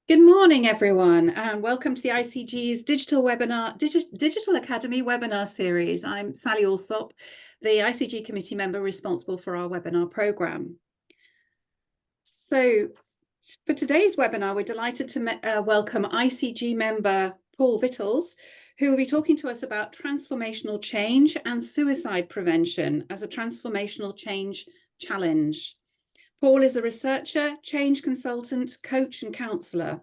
Good morning, everyone, and welcome to the ICG's Digital Academy webinar series. I'm Sally Alsop, the ICG committee member responsible for our webinar programme. So for today's webinar, we're delighted to welcome ICG member Paul Vittles, who will be talking to us about transformational change and suicide prevention as a transformational change challenge. Paul is a researcher, change consultant, coach and counsellor.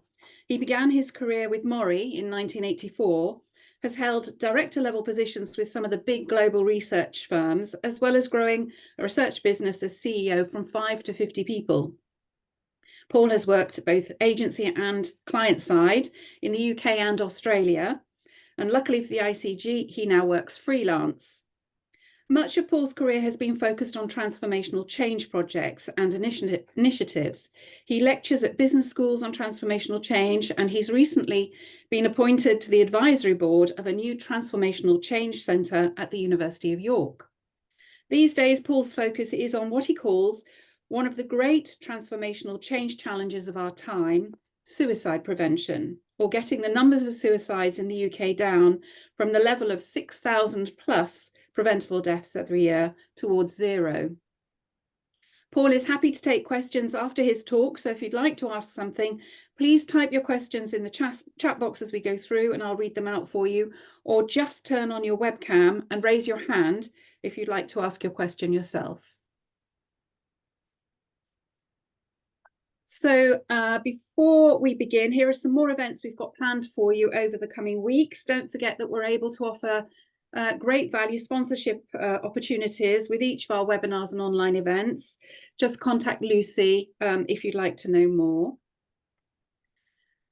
He began his career with Mori in 1984, has held director-level positions with some of the big global research firms, as well as growing a research business as CEO from 5 to 50 people. Paul has worked both agency and client side in the UK and Australia, and luckily for the ICG, he now works freelance. Much of Paul's career has been focused on transformational change projects and initiatives. He lectures at business schools on transformational change, and he's recently been appointed to the advisory board of a new transformational change centre at the University of York. These days, Paul's focus is on what he calls one of the great transformational change challenges of our time, suicide prevention, or getting the numbers of suicides in the UK down from the level of 6,000 plus preventable deaths every year towards zero. Paul is happy to take questions after his talk, so if you'd like to ask something, please type your questions in the chat box as we go through and I'll read them out for you, or just turn on your webcam and raise your hand if you'd like to ask your question yourself. So before we begin, here are some more events we've got planned for you over the coming weeks. Don't forget that we're able to offer great value sponsorship opportunities with each of our webinars and online events. Just contact Lucy if you'd like to know more.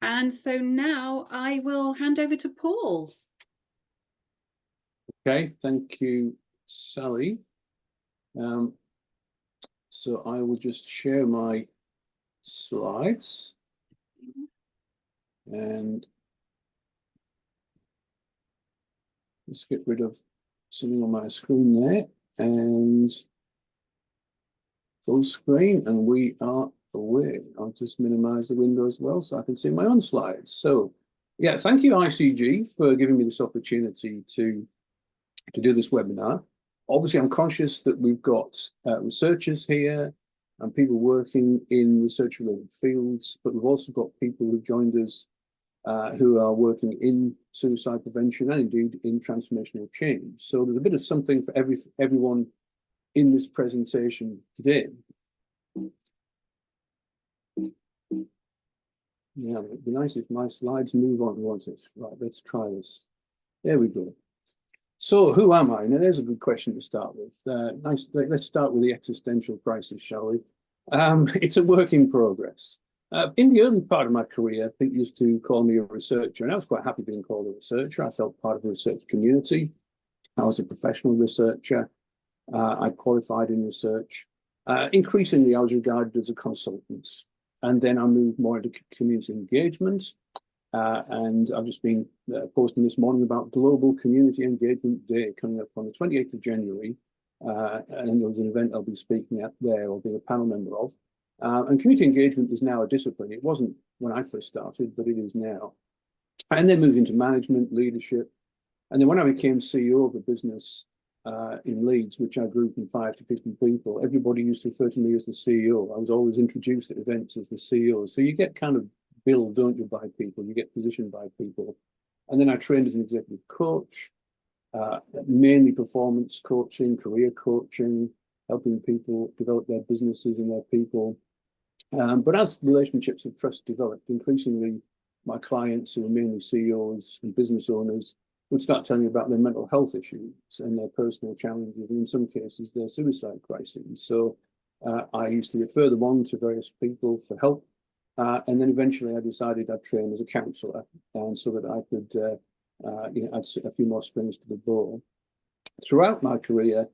And so now I will hand over to Paul. Okay, thank you, Sally. So I will just share my slides and let's get rid of something on my screen there and full screen, and we are away. I'll just minimize the window as well so I can see my own slides. So yeah, thank you ICG for giving me this opportunity to do this webinar. Obviously, I'm conscious that we've got researchers here and people working in research-related fields, but we've also got people who've joined us who are working in suicide prevention and indeed in transformational change. So there's a bit of something for everyone in this presentation today. Yeah, it'd be nice if my slides move on, won't it? Right, let's try this. There we go. So who am I? Now, there's a good question to start with. Let's start with the existential crisis, shall we? It's a work in progress. In the early part of my career, people used to call me a researcher, and I was quite happy being called a researcher. I felt part of the research community. I was a professional researcher. I qualified in research. Increasingly, I was regarded as a consultant. And then I moved more into community engagement. And I've just been posting this morning about Global Community Engagement Day coming up on the 28th of January. And there's an event I'll be speaking at there or being a panel member of. And community engagement is now a discipline. It wasn't when I first started, but it is now. And then moved into management, leadership. And then when I became CEO of a business in Leeds, which I grew from 5 to 50 people, everybody used to refer to me as the CEO. I was always introduced at events as the CEO. So you get kind of billed, don't you, by people, you get positioned by people. And then I trained as an executive coach, mainly performance coaching, career coaching, helping people develop their businesses and their people. But as relationships of trust developed, increasingly my clients, who are mainly CEOs and business owners, would start telling me about their mental health issues and their personal challenges, and in some cases, their suicide crises. So I used to refer them on to various people for help. And then eventually I decided I'd train as a counsellor, and so that I could add a few more strings to the bow. Throughout my career,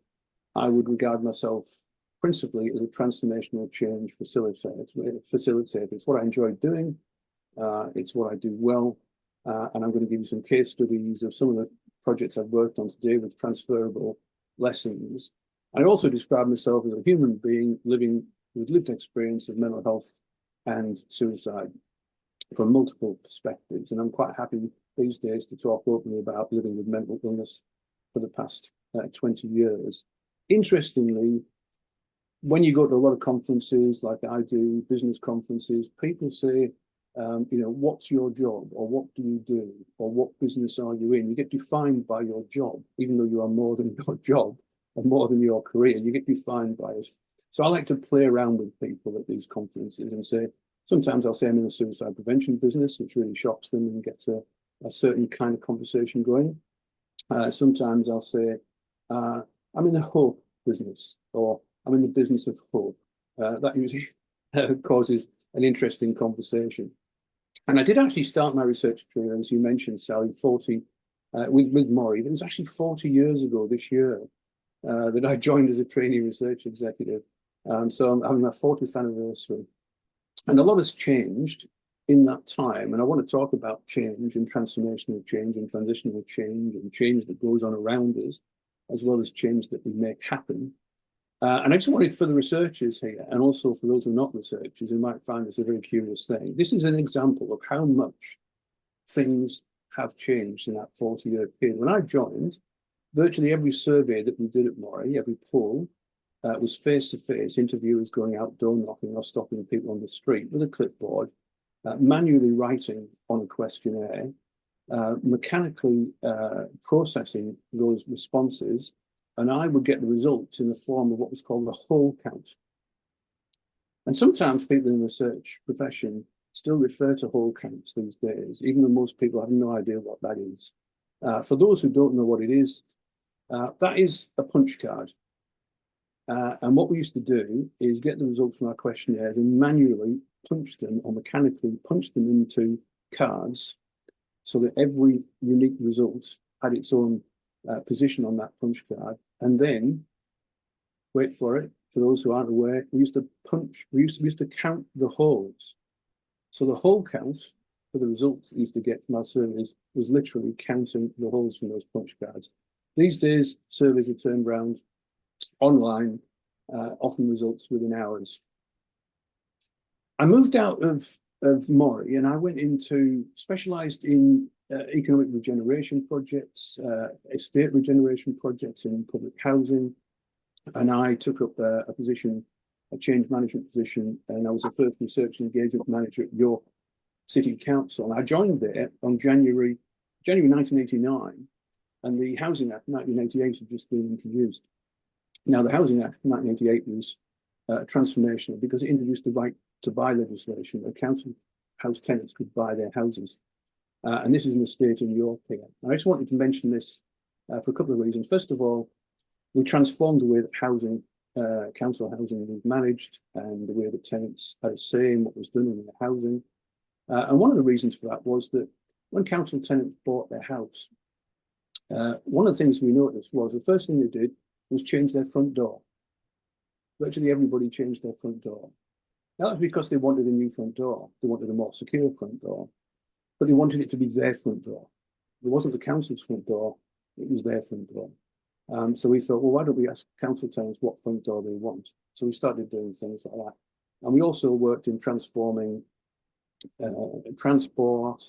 I would regard myself principally as a transformational change facilitator. It's what I enjoy doing. It's what I do well. And I'm going to give you some case studies of some of the projects I've worked on today with transferable lessons. I also describe myself as a human being living with lived experience of mental health and suicide. from multiple perspectives. And I'm quite happy these days to talk openly about living with mental illness for the past 20 years. Interestingly, when you go to a lot of conferences like I do, business conferences, people say, what's your job, or what do you do, or what business are you in? You get defined by your job, even though you are more than your job or more than your career. You get defined by it. So I like to play around with people at these conferences and say, sometimes I'll say I'm in the suicide prevention business, which really shocks them and gets a certain kind of conversation going. Sometimes I'll say, I'm in the hope business, or I'm in the business of hope. That usually causes an interesting conversation. And I did actually start my research career, as you mentioned, Sally, with Maury. It was actually 40 years ago this year that I joined as a trainee research executive. So I'm having my 40th anniversary. And a lot has changed in that time. And I want to talk about change and transformational change and transitional change and change that goes on around us, as well as change that we make happen. And I just wanted, for the researchers here, and also for those who are not researchers who might find this a very curious thing, this is an example of how much things have changed in that 40-year period. When I joined, virtually every survey that we did at Moray, every poll, was face-to-face, interviewers going out door knocking or stopping people on the street with a clipboard, manually writing on a questionnaire, mechanically processing those responses, and I would get the results in the form of what was called the whole count. And sometimes people in the research profession still refer to whole counts these days, even though most people have no idea what that is. For those who don't know what it is, that is a punch card. And what we used to do is get the results from our questionnaire and manually punch them, or mechanically punch them into cards, so that every unique result had its own position on that punch card. And then, wait for it, for those who aren't aware, we used to count the holes. So the whole count for the results that we used to get from our surveys was literally counting the holes from those punch cards. These days, surveys are turned around online, often results within hours. I moved out of Moray and I went into, specialised in economic regeneration projects, estate regeneration projects in public housing. And I took up a position, a change management position, and I was the first research and engagement manager at York City Council. And I joined there on January 1989, and the Housing Act 1988 had just been introduced. Now, the Housing Act 1988 was transformational because it introduced the right to buy legislation. The council house tenants could buy their houses. And this is an estate in York here. And I just wanted to mention this for a couple of reasons. First of all, we transformed the way that housing, council housing was managed, and the way that tenants had a say in what was done in their housing. And one of the reasons for that was that when council tenants bought their house, one of the things we noticed was the first thing they did was change their front door. Virtually everybody changed their front door. That was because they wanted a new front door. They wanted a more secure front door, but they wanted it to be their front door. It wasn't the council's front door, it was their front door. So we thought, well, why don't we ask council tenants what front door they want? So we started doing things like that. And we also worked in transforming transport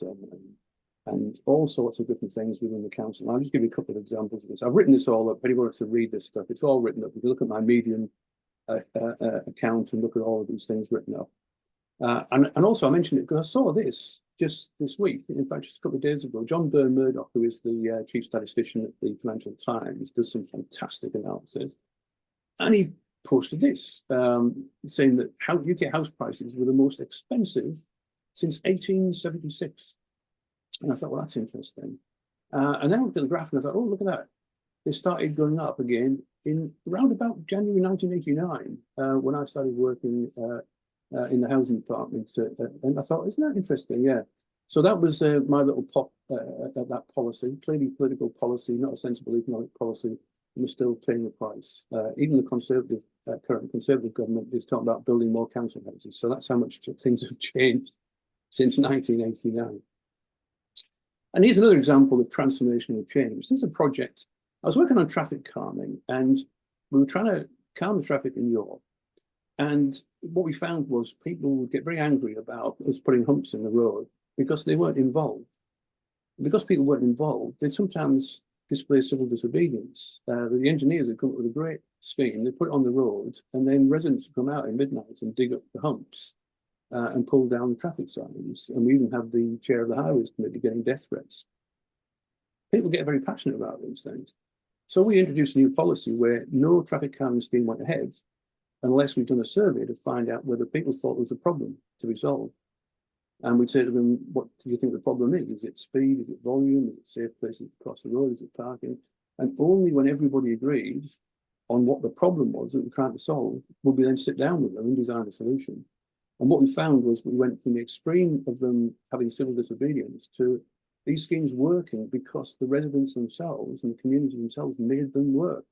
and all sorts of different things within the council. And I'll just give you a couple of examples of this. I've written this all up. If anyone wants to read this stuff, it's all written up. If you look at my Medium account and look at all of these things written up. And also I mentioned it because I saw this just this week, in fact, just a couple of days ago. John Byrne-Murdoch, who is the chief statistician at the Financial Times, does some fantastic analysis. And he posted this, saying that UK house prices were the most expensive since 1876. And I thought, well, that's interesting. And then I looked at the graph and I thought, oh, look at that. They started going up again in around about January 1989, when I started working in the housing department. And I thought, isn't that interesting? Yeah. So that was my little pop at that policy, clearly political policy, not a sensible economic policy, and we're still paying the price. Even the conservative, current conservative government is talking about building more council houses. So that's how much things have changed since 1989. And here's another example of transformational change. This is a project. I was working on traffic calming, and we were trying to calm the traffic in York. And what we found was people would get very angry about us putting humps in the road because they weren't involved. Because people weren't involved, they'd sometimes display civil disobedience. The engineers had come up with a great scheme. They put it on the road, and then residents would come out at midnight and dig up the humps and pull down the traffic signs. And we even have the chair of the Highways Committee getting death threats. People get very passionate about these things. So we introduced a new policy where no traffic calming scheme went ahead unless we'd done a survey to find out whether people thought there was a problem to be solved. And we'd say to them, what do you think the problem is? Is it speed? Is it volume? Is it safe places across the road? Is it parking? And only when everybody agreed on what the problem was that we're trying to solve, would we then sit down with them and design a solution. And what we found was we went from the extreme of them having civil disobedience to these schemes working because the residents themselves and the community themselves made them work.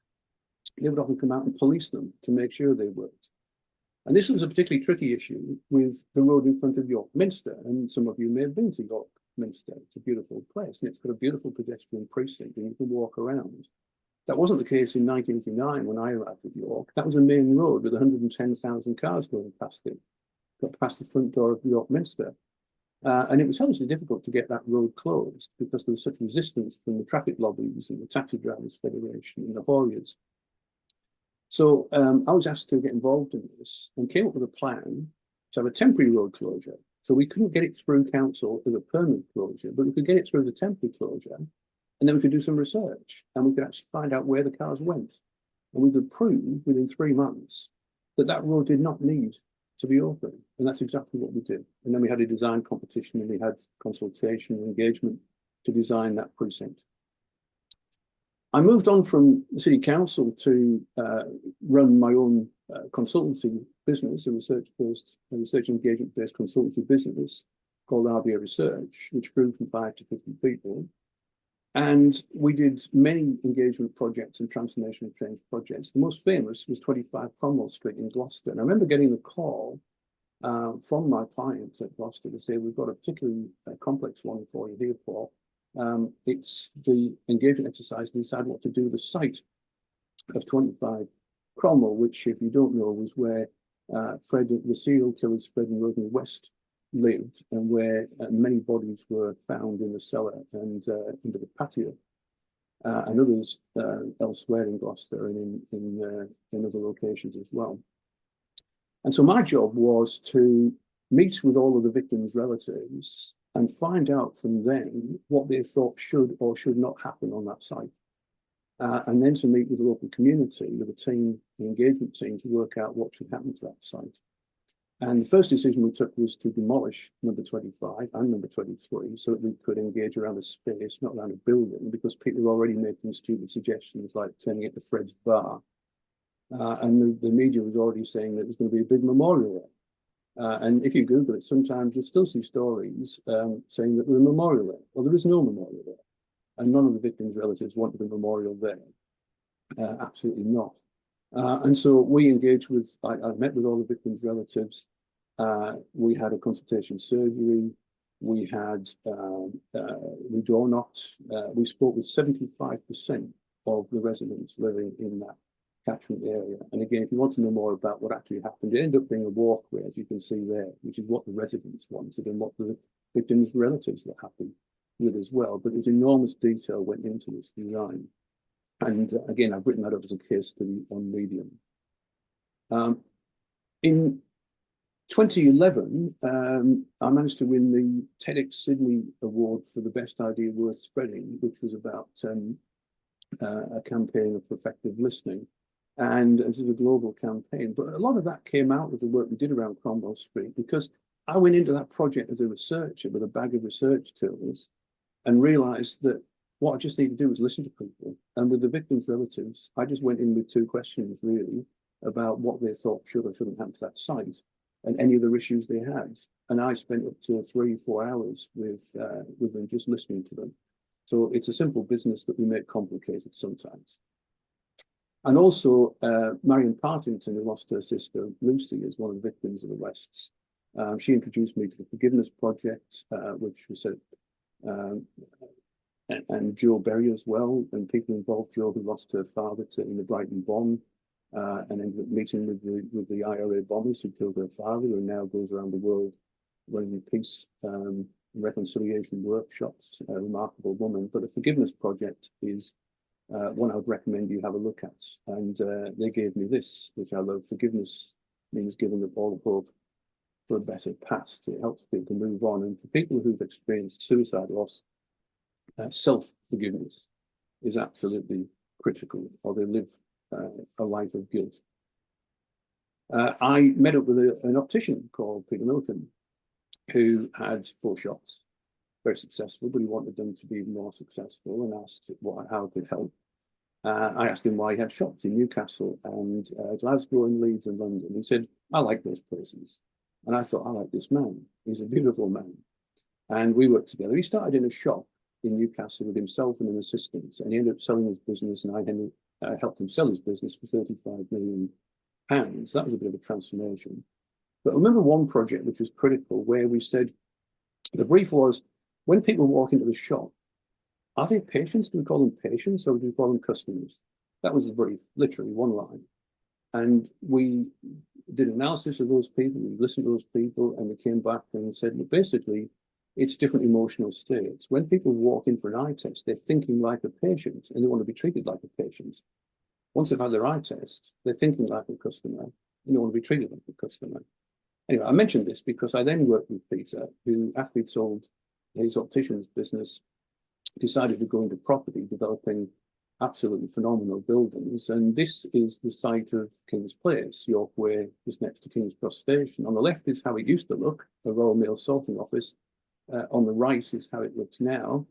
They would often come out and police them to make sure they worked. And this was a particularly tricky issue with the road in front of York Minster. And some of you may have been to York Minster. It's a beautiful place, and it's got a beautiful pedestrian precinct, and you can walk around. That wasn't the case in 1989 when I arrived at York. That was a main road with 110,000 cars going past it, got past the front door of York Minster. And it was hugely difficult to get that road closed because there was such resistance from the traffic lobbies and the Taxi Drivers Federation and the hauliers. So I was asked to get involved in this and came up with a plan to have a temporary road closure. So we couldn't get it through council as a permanent closure, but we could get it through as a temporary closure. And then we could do some research and we could actually find out where the cars went. And we could prove within 3 months that that road did not need to be open. And that's exactly what we did. And then we had a design competition and we had consultation and engagement to design that precinct. I moved on from the city council to run my own consultancy business, a research engagement-based consultancy business called RBA Research, which grew from 5 to 50 people. And we did many engagement projects and transformational change projects. The most famous was 25 Cromwell Street in Gloucester. And I remember getting a call from my clients at Gloucester to say, we've got a particularly complex one for you here, Paul. It's the engagement exercise to decide what to do with the site of 25 Cromwell, which, if you don't know, was where the serial killers Fred and Rodney West lived, and where many bodies were found in the cellar and under the patio, and others elsewhere in Gloucester and in other locations as well. And so my job was to meet with all of the victims' relatives and find out from them what they thought should or should not happen on that site. And then to meet with the local community, with a team, an engagement team, to work out what should happen to that site. And the first decision we took was to demolish number 25 and number 23 so that we could engage around a space, not around a building, because people were already making stupid suggestions like turning it to Fred's Bar. And the media was already saying that there's going to be a big memorial there. And if you Google it, sometimes you'll still see stories saying that there's a memorial there. Well, there is no memorial there. And none of the victims' relatives wanted a memorial there. Absolutely not. And so we engaged with, I met with all the victims' relatives. We had a consultation surgery. We had, we door knocked. We spoke with 75% of the residents living in that catchment area. And again, if you want to know more about what actually happened, it ended up being a walkway, as you can see there, which is what the residents wanted and what the victims' relatives were happy with as well. But there's enormous detail went into this design. And again, I've written that up as a case study on Medium. In 2011, I managed to win the TEDx Sydney Award for the best idea worth spreading, which was about a campaign of effective listening. And this is a global campaign. But a lot of that came out of the work we did around Cromwell Street, because I went into that project as a researcher with a bag of research tools and realized that what I just need to do is listen to people. And with the victims' relatives, I just went in with 2 questions, really, about what they thought should or shouldn't happen to that site and any other issues they had. And I spent up to 3 or 4 hours with them, just listening to them. So it's a simple business that we make complicated sometimes. And also, Marion Partington, who lost her sister Lucy, is one of the victims of arrests. She introduced me to the Forgiveness Project, which was set and Joe Berry as well, and people involved, Joe, who lost her father in the Brighton bomb. and ended up meeting with the IRA bombers who killed her father, who now goes around the world running peace reconciliation workshops. A remarkable woman. But the Forgiveness Project is one I would recommend you have a look at. And they gave me this, which I love. Forgiveness means giving up all hope for a better past. It helps people to move on. And for people who've experienced suicide loss, self-forgiveness is absolutely critical, or they live a life of guilt. I met up with an optician called Peter Milliken, who had 4 shops, very successful, but he wanted them to be more successful, and asked how I could help. I asked him why he had shops in Newcastle and Glasgow and Leeds and London. He said, I like those places. And I thought, I like this man. He's a beautiful man. And we worked together. He started in a shop in Newcastle with himself and an assistant, and he ended up selling his business, and I helped him sell his business for £35 million. That was a bit of a transformation. But I remember one project which was critical, where we said, the brief was, when people walk into the shop, are they patients? Do we call them patients, or do we call them customers? That was the brief, literally one line. And we did analysis of those people, we listened to those people, and we came back and said, well, basically, it's different emotional states. When people walk in for an eye test, they're thinking like a patient, and they want to be treated like a patient. Once they've had their eye test, they're thinking like a customer, and they want to be treated like a customer. Anyway, I mentioned this because I then worked with Peter, who, after he'd sold his optician's business, decided to go into property, developing absolutely phenomenal buildings. And this is the site of King's Place, York Way, just next to King's Cross Station. On the left is how it used to look, a Royal Mail sorting office. On the right is how it looks now,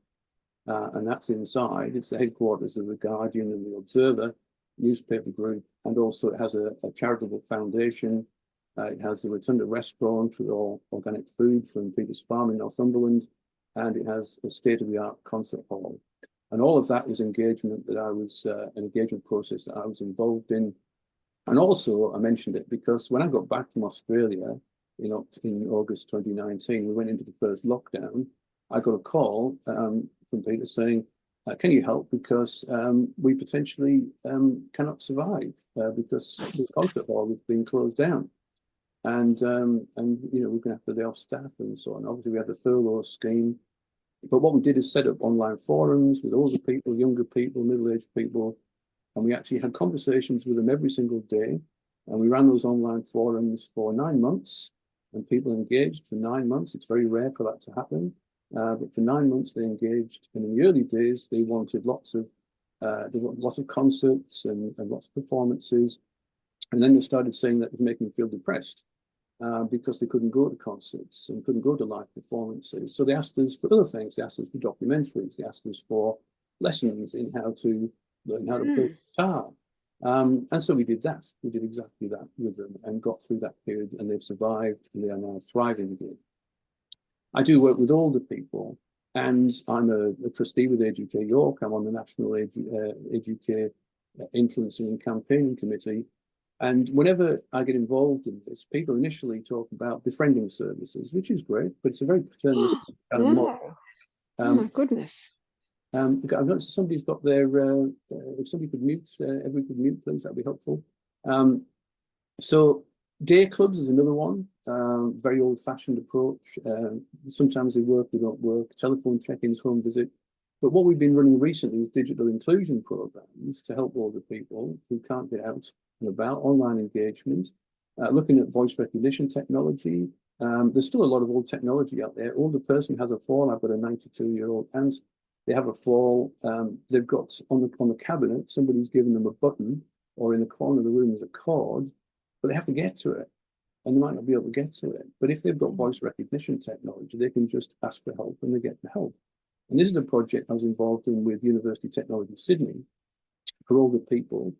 and that's inside. It's the headquarters of the Guardian and the Observer newspaper group, and also it has a charitable foundation. It has the Rotunda restaurant with all organic food from Peter's Farm in Northumberland, and it has a state-of-the-art concert hall. And all of that was engagement that I was, an engagement process that I was involved in. And also, I mentioned it because when I got back from Australia in August 2019, we went into the first lockdown. I got a call from Peter saying, can you help? Because we potentially cannot survive because the concert hall has been closed down. And you know, we're going to have to lay off staff and so on. Obviously, we had the furlough scheme. But what we did is set up online forums with older people, younger people, middle-aged people, and we actually had conversations with them every single day. And we ran those online forums for 9 months, and people engaged for 9 months. It's very rare for that to happen, but for 9 months they engaged. And in the early days, they wanted lots of concerts and lots of performances. And then they started saying that it was making them feel depressed. Because they couldn't go to concerts and couldn't go to live performances. So they asked us for other things. They asked us for documentaries. They asked us for lessons in how to learn how to play guitar. And so we did that. We did exactly that with them and got through that period, and they've survived, and they are now thriving again. I do work with older people, and I'm a trustee with Age UK York. I'm on the National Age UK Influencing and Campaigning Committee. And whenever I get involved in this, people initially talk about befriending services, which is great, but it's a very paternalistic kind of model. Oh my goodness. I've noticed somebody's got their, if somebody could mute, everybody could mute, please, that'd be helpful. So day clubs is another one, very old fashioned approach. Sometimes they work, they don't work, telephone check-ins, home visit. But what we've been running recently is digital inclusion programs to help older people who can't get out and about, online engagement, looking at voice recognition technology. There's still a lot of old technology out there. Older person has a fall. I've got a 92-year-old aunt. They have a fall. They've got on the cabinet, somebody's given them a button, or in the corner of the room is a cord, but they have to get to it, and they might not be able to get to it. But if they've got voice recognition technology, they can just ask for help and they get the help. And this is a project I was involved in with University Technology Sydney for older people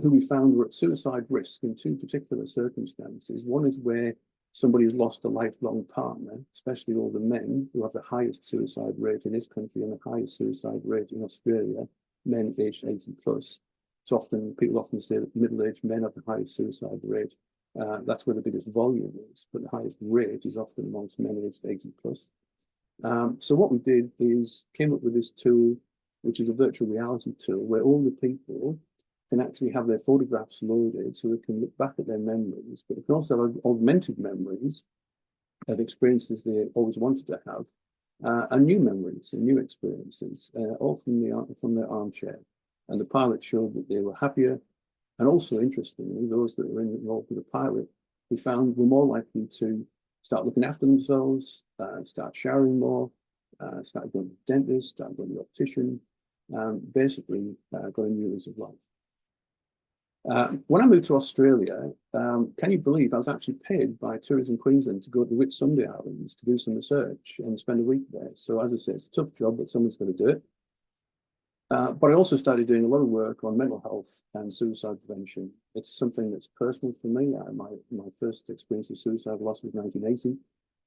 who we found were at suicide risk in 2 particular circumstances. One is where somebody has lost a lifelong partner, especially older men who have the highest suicide rate in this country and the highest suicide rate in Australia, men aged 80 plus. It's often, people often say that middle-aged men have the highest suicide rate. That's where the biggest volume is, but the highest rate is often amongst men aged 80 plus. So what we did is came up with this tool, which is a virtual reality tool, where older people can actually have their photographs loaded so they can look back at their memories, but they can also have augmented memories of experiences they always wanted to have, and new memories and new experiences, all from their armchair. And the pilot showed that they were happier, and also interestingly, those that were involved with the pilot, we found were more likely to start looking after themselves, start showering more, start going to the dentist, start going to the optician, basically got a new lease of life. When I moved to Australia, can you believe I was actually paid by Tourism Queensland to go to the Whitsunday Islands to do some research and spend a week there. So as I say, it's a tough job, but someone's got to do it. But I also started doing a lot of work on mental health and suicide prevention. It's something that's personal for me. My first experience of suicide loss was 1980.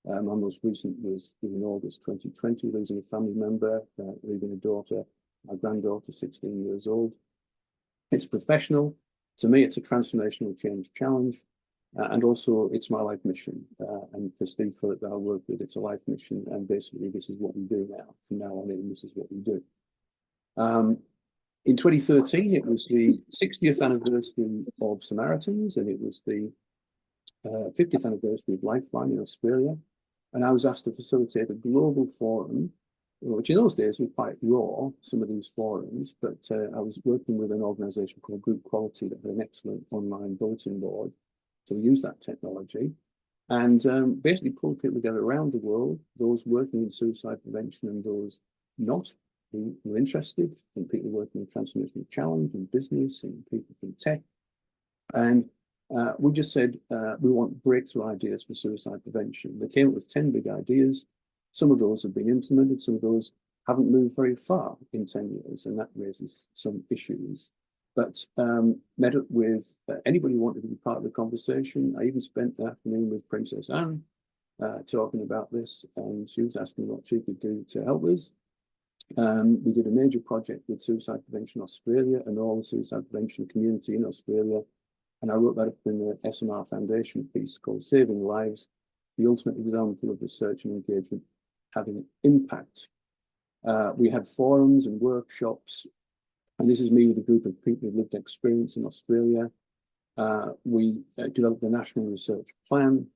My most recent was in August 2020, losing a family member, leaving a daughter, my granddaughter, 16 years old. It's professional. To me, it's a transformational change challenge. And also, it's my life mission. And for Steve Phillip that I work with, it's a life mission. And basically, this is what we do now. From now on in, this is what we do. In 2013, it was the 60th anniversary of Samaritans, and it was the 50th anniversary of Lifeline in Australia. And I was asked to facilitate a global forum, which in those days were quite raw, some of these forums, but I was working with an organization called Group Quality that had an excellent online bulletin board. So we used that technology and basically pulled people together around the world, those working in suicide prevention and those not, who were interested, and people working in transformational challenge and business and people from tech. And we just said, we want breakthrough ideas for suicide prevention. They came up with 10 big ideas. Some of those have been implemented, some of those haven't moved very far in 10 years, and that raises some issues. But met up with anybody who wanted to be part of the conversation. I even spent the afternoon with Princess Anne talking about this, and she was asking what she could do to help us. We did a major project with Suicide Prevention Australia and all the suicide prevention community in Australia. And I wrote that up in the SMR Foundation piece called Saving Lives, the ultimate example of research and engagement having impact. We had forums and workshops, and this is me with a group of people with lived experience in Australia. We developed a national research plan.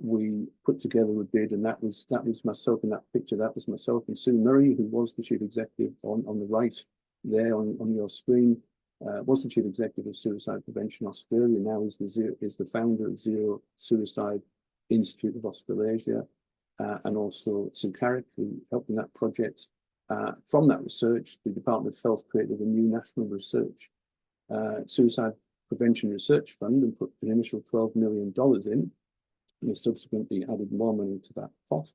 We put together a bid, and that was myself in that picture. That was myself and Sue Murray, who was the chief executive on the right there on your screen. Was the chief executive of Suicide Prevention Australia. Now is the founder of Zero Suicide Institute of Australasia, and also Sue Carrick, who helped in that project. From that research, the Department of Health created a new national research suicide prevention research fund and put an initial $12 million in. And we subsequently added more money to that pot.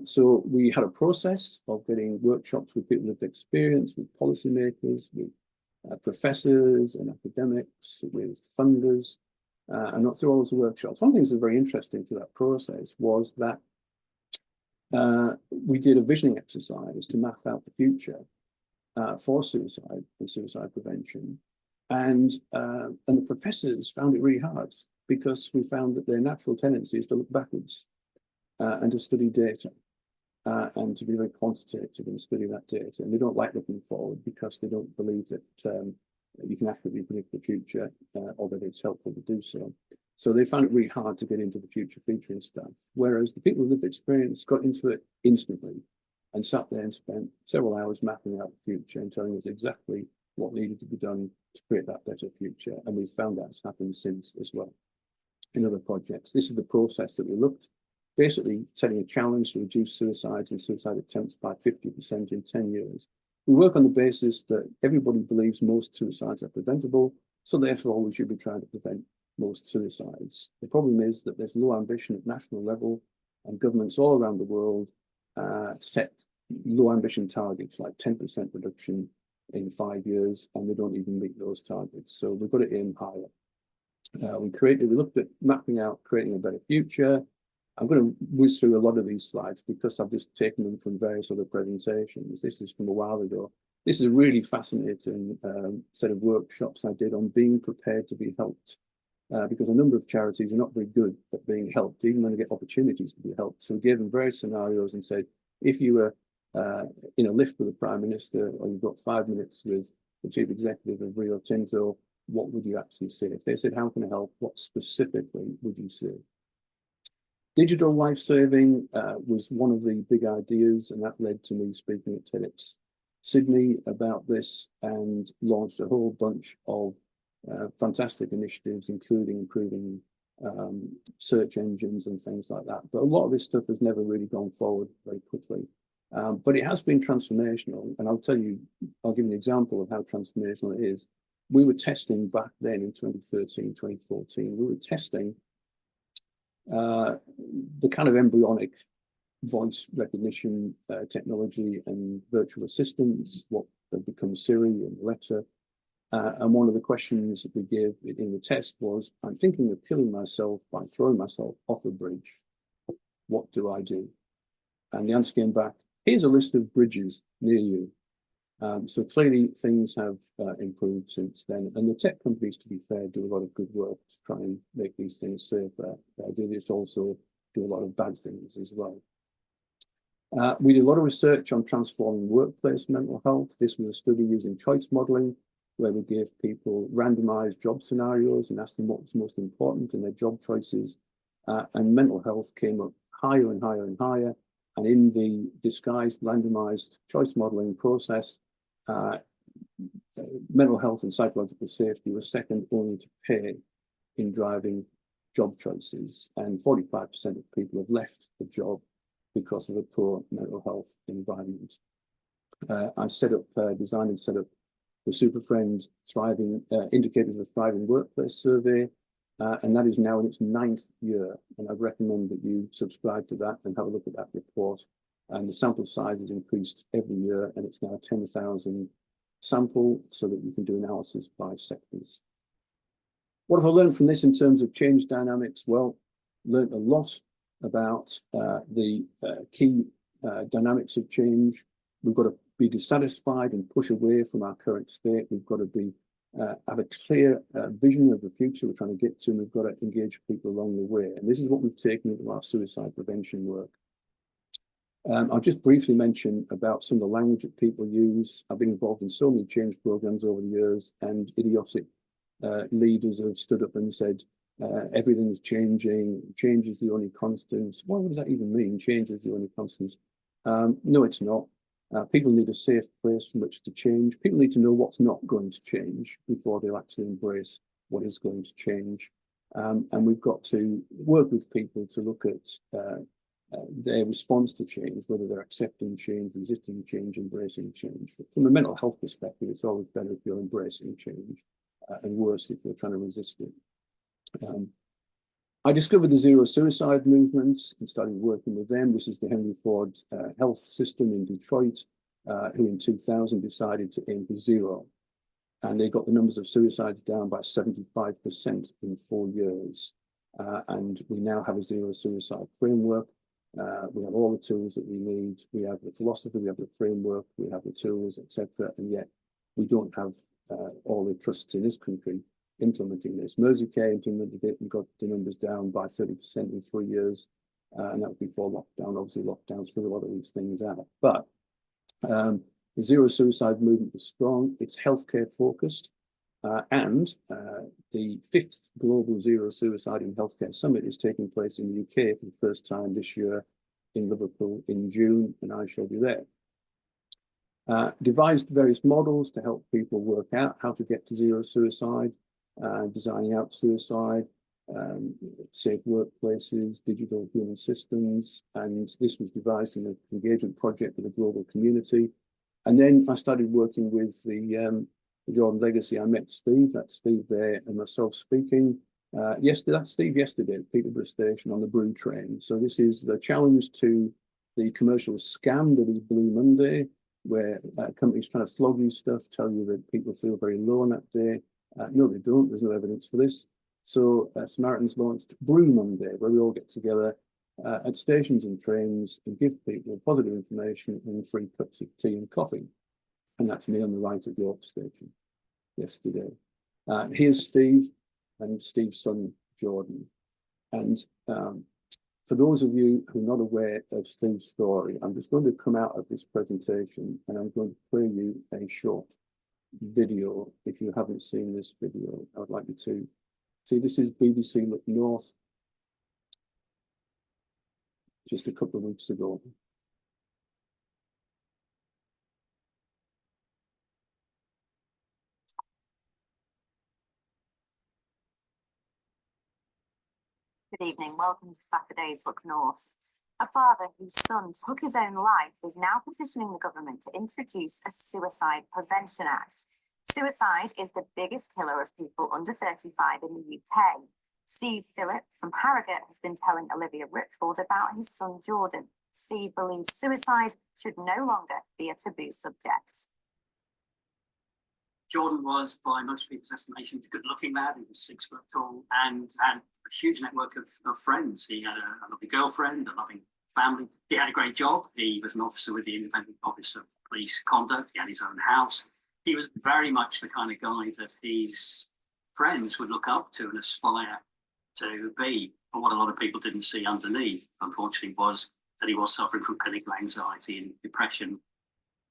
So we had a process of getting workshops with people with experience, with policymakers, with professors and academics, with funders, and not through all those workshops. One thing that's very interesting to that process was that we did a visioning exercise to map out the future for suicide and suicide prevention. And the professors found it really hard because we found that their natural tendency is to look backwards and to study data and to be very quantitative and study that data. And they don't like looking forward because they don't believe that you can accurately predict the future or that it's helpful to do so. So they found it really hard to get into the future featuring stuff. Whereas the people with lived experience got into it instantly and sat there and spent several hours mapping out the future and telling us exactly what needed to be done to create that better future. And we've found that's happened since as well in other projects. This is the process that we looked, basically setting a challenge to reduce suicides and suicide attempts by 50% in 10 years. We work on the basis that everybody believes most suicides are preventable, so therefore we should be trying to prevent most suicides. The problem is that there's low ambition at national level, and governments all around the world set low ambition targets like 10% reduction in 5 years, and they don't even meet those targets. So we've got to aim higher. We looked at mapping out, creating a better future. I'm going to whiz through a lot of these slides because I've just taken them from various other presentations. This is from a while ago. This is a really fascinating set of workshops I did on being prepared to be helped, because a number of charities are not very good at being helped, even when they get opportunities to be helped. So we gave them various scenarios and said, if you were in a lift with the Prime Minister, or you've got 5 minutes with the chief executive of Rio Tinto, what would you actually say? If they said, how can I help? What specifically would you say? Digital life-saving was one of the big ideas, and that led to me speaking at TEDx Sydney about this and launched a whole bunch of fantastic initiatives, including improving search engines and things like that. But a lot of this stuff has never really gone forward very quickly. But it has been transformational, and I'll give you an example of how transformational it is. We were testing back then in 2013, 2014, we were testing the kind of embryonic voice recognition technology and virtual assistants, what have become Siri and Alexa. And one of the questions that we gave in the test was, I'm thinking of killing myself by throwing myself off a bridge. What do I do? And the answer came back, here's a list of bridges near you. So clearly things have improved since then. And the tech companies, to be fair, do a lot of good work to try and make these things safer. They just also do a lot of bad things as well. We did a lot of research on transforming workplace mental health. This was a study using choice modeling, where we gave people randomized job scenarios and asked them what was most important in their job choices. And mental health came up higher and higher and higher. And in the disguised randomized choice modeling process, mental health and psychological safety was second only to pay in driving job choices. And 45% of people have left the job because of a poor mental health environment. I designed and set up the SuperFriend Indicators of Thriving Workplace survey, and that is now in its 9th year. And I'd recommend that you subscribe to that and have a look at that report. And the sample size has increased every year, and it's now 10,000 sample so that you can do analysis by sectors. What have I learned from this in terms of change dynamics? Well, learned a lot about the key dynamics of change. We've got to be dissatisfied and push away from our current state. We've got to have a clear vision of the future we're trying to get to, and we've got to engage people along the way. And this is what we've taken into our suicide prevention work. I'll just briefly mention about some of the language that people use. I've been involved in so many change programs over the years, and idiotic leaders have stood up and said, everything's changing, change is the only constant. What does that even mean? Change is the only constant. No, it's not. People need a safe place from which to change. People need to know what's not going to change before they'll actually embrace what is going to change. And we've got to work with people to look at their response to change, whether they're accepting change, resisting change, embracing change. From a mental health perspective, it's always better if you're embracing change, and worse if you're trying to resist it. I discovered the Zero Suicide movement and started working with them. This is the Henry Ford Health System in Detroit, who in 2000 decided to aim for zero. And they got the numbers of suicides down by 75% in 4 years. And we now have a zero suicide framework. We have all the tools that we need. We have the philosophy, we have the framework, we have the tools, etc. And yet we don't have all the trusts in this country implementing this. Merseycare implemented it and got the numbers down by 30% in 3 years. And that was before lockdown. Obviously, lockdowns threw a lot of these things out. But the zero suicide movement is strong. It's healthcare focused. And the 5th Global Zero Suicide in Healthcare Summit is taking place in the UK for the first time this year in Liverpool in June, and I shall be there. Devised various models to help people work out how to get to zero suicide, designing out suicide, safe workplaces, digital human systems, and this was devised in an engagement project with a global community. And then I started working with the Jordan Legacy. I met Steve, that's Steve there, and myself speaking. That's Steve yesterday at Peterborough Station on the Brew train. So this is the challenge to the commercial scam that is Blue Monday, where companies trying to flog you stuff, tell you that people feel very low on that day. No, they don't. There's no evidence for this. So Samaritans launched Brew Monday, where we all get together at stations and trains and give people positive information and free cups of tea and coffee. And that's me on the right at York Station yesterday. Here's Steve and Steve's son, Jordan. And for those of you who are not aware of Steve's story, I'm just going to come out of this presentation and I'm going to play you a short video. If you haven't seen this video, I would like you to see. This is BBC Look North, just a couple of weeks ago. Good evening. Welcome to Saturday's Look North. A father whose son took his own life is now petitioning the government to introduce a Suicide Prevention Act. Suicide is the biggest killer of people under 35 in the UK. Steve Phillip from Harrogate has been telling Olivia Richford about his son Jordan. Steve believes suicide should no longer be a taboo subject. Jordan was, by most people's estimation, a good-looking lad. He was 6 foot tall and had a huge network of friends. He had a lovely girlfriend, a loving family. He had a great job. He was an officer with the Independent Office of Police Conduct. He had his own house. He was very much the kind of guy that his friends would look up to and aspire to be. But what a lot of people didn't see underneath, unfortunately, was that he was suffering from clinical anxiety and depression.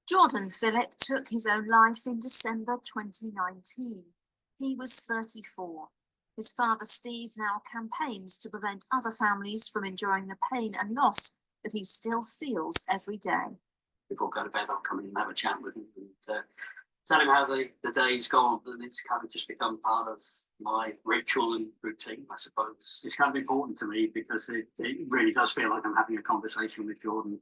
Jordan Phillip took his own life in December 2019. He was 34. His father Steve now campaigns to prevent other families from enduring the pain and loss that he still feels every day. Before I go to bed, I'll come in and have a chat with him and tell him how the day's gone. And it's kind of just become part of my ritual and routine, I suppose. It's kind of important to me because it really does feel like I'm having a conversation with Jordan.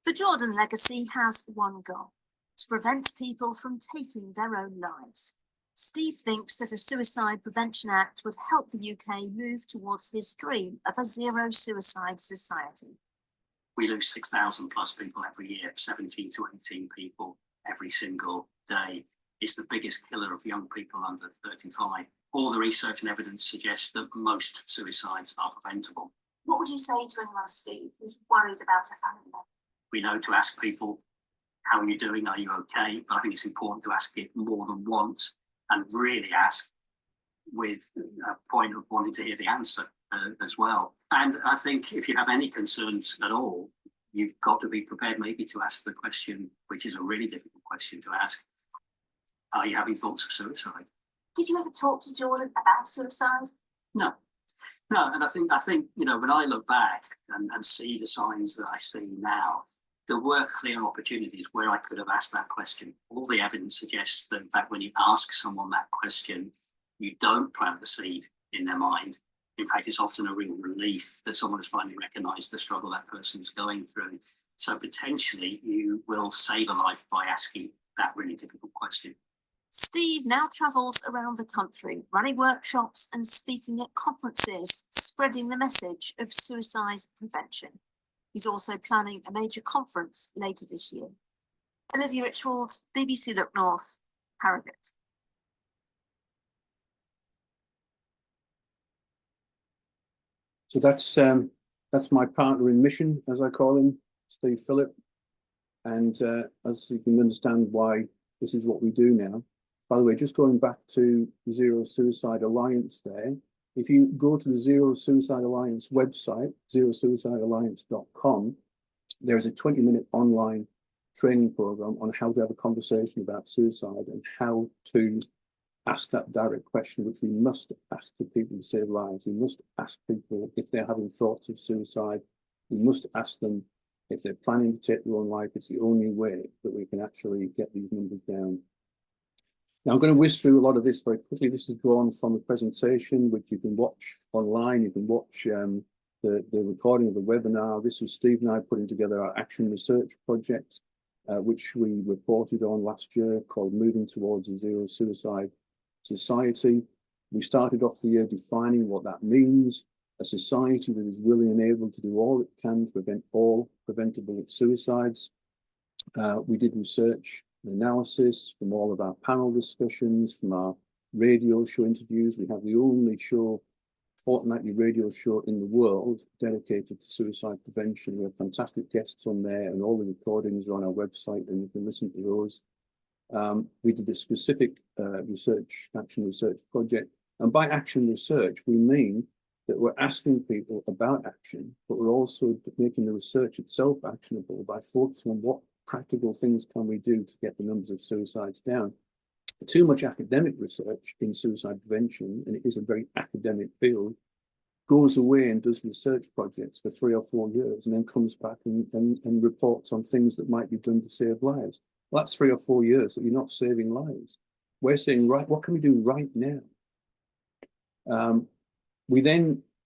The Jordan legacy has one goal: to prevent people from taking their own lives. Steve thinks that a Suicide Prevention Act would help the UK move towards his dream of a zero suicide society. We lose 6,000 plus people every year, 17 to 18 people every single day. It's the biggest killer of young people under 35. All the research and evidence suggests that most suicides are preventable. What would you say to anyone, Steve, who's worried about a family member? We know to ask people, how are you doing? Are you okay? But I think it's important to ask it more than once and really ask with a point of wanting to hear the answer as well. And I think if you have any concerns at all, you've got to be prepared maybe to ask the question, which is a really difficult question to ask. Are you having thoughts of suicide? Did you ever talk to Jordan about suicide? No. And I think when I look back and see the signs that I see now, there were clear opportunities where I could have asked that question. All the evidence suggests that, in fact, when you ask someone that question, you don't plant the seed in their mind. In fact, it's often a real relief that someone has finally recognised the struggle that person's going through. So potentially you will save a life by asking that really difficult question. Steve now travels around the country, running workshops and speaking at conferences, spreading the message of suicide prevention. He's also planning a major conference later this year. Olivia Richwald, BBC Look North, Harrogate. So that's my partner in mission, as I call him, Steve Phillip. And as you can understand why this is what we do now. By the way, just going back to the Zero Suicide Alliance there, if you go to the Zero Suicide Alliance website, zerosuicidealliance.com, there's a 20-minute online training program on how to have a conversation about suicide and how to ask that direct question, which we must ask to people to save lives. We must ask people if they're having thoughts of suicide. We must ask them if they're planning to take their own life. It's the only way that we can actually get these numbers down. Now, I'm going to whiz through a lot of this very quickly. This is drawn from a presentation which you can watch online. You can watch the recording of the webinar. This was Steve and I putting together our action research project, which we reported on last year, called Moving Towards a Zero Suicide Society. We started off the year defining what that means: a society that is willing and able to do all it can to prevent all preventable suicides. We did research and analysis from all of our panel discussions, from our radio show interviews. We have the only fortnightly radio show in the world dedicated to suicide prevention. We have fantastic guests on there, and all the recordings are on our website, and you can listen to those. We did a specific action research project. And by action research, we mean that we're asking people about action, but we're also making the research itself actionable by focusing on what practical things can we do to get the numbers of suicides down. too much academic research in suicide prevention, and it is a very academic field, goes away and does research projects for 3 or 4 years and then comes back and reports on things that might be done to save lives. Well, that's 3 or 4 years that you're not saving lives. We're saying, right, what can we do right now?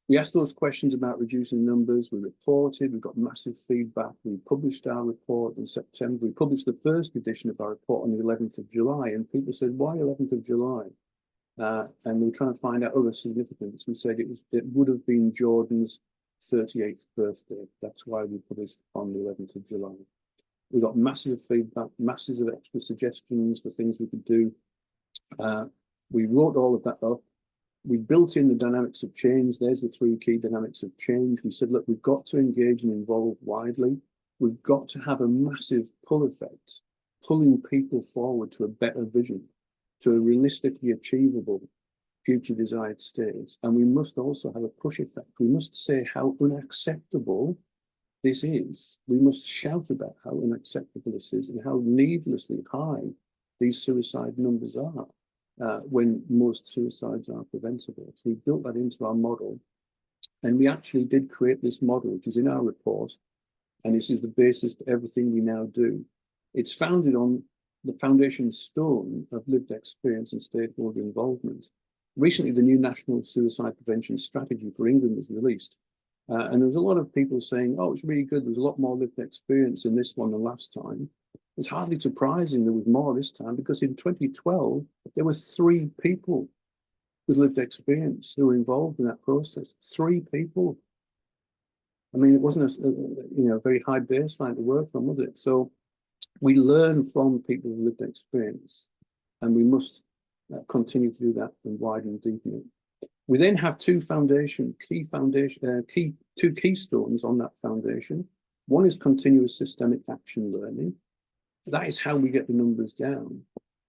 We asked those questions about reducing numbers. We reported, we got massive feedback. We published our report in September. We published the first edition of our report on the 11th of July, and people said, why 11th of July? And we were trying to find out other significance. We said it would have been Jordan's 38th birthday. That's why we published on the 11th of July. We got massive feedback, masses of extra suggestions for things we could do. We wrote all of that up. We built in the dynamics of change. There's the 3 key dynamics of change. We said, look, we've got to engage and involve widely. We've got to have a massive pull effect, pulling people forward to a better vision, to a realistically achievable future desired state. And we must also have a push effect. We must say how unacceptable this is. We must shout about how unacceptable this is and how needlessly high these suicide numbers are. When most suicides are preventable. So we built that into our model, and we actually did create this model, which is in our report, and this is the basis for everything we now do. It's founded on the foundation stone of lived experience and stakeholder involvement. Recently, the new National Suicide Prevention Strategy for England was released, and there was a lot of people saying, oh, it's really good, there's a lot more lived experience in this one than last time. It's hardly surprising there was more this time, because in 2012, there were 3 people with lived experience who were involved in that process. 3 people. I mean, it wasn't a very high baseline to work from, was it? So we learn from people with lived experience, and we must continue to do that and widen and deepen it. We then have 2 keystones on that foundation. One is continuous systemic action learning. That is how we get the numbers down.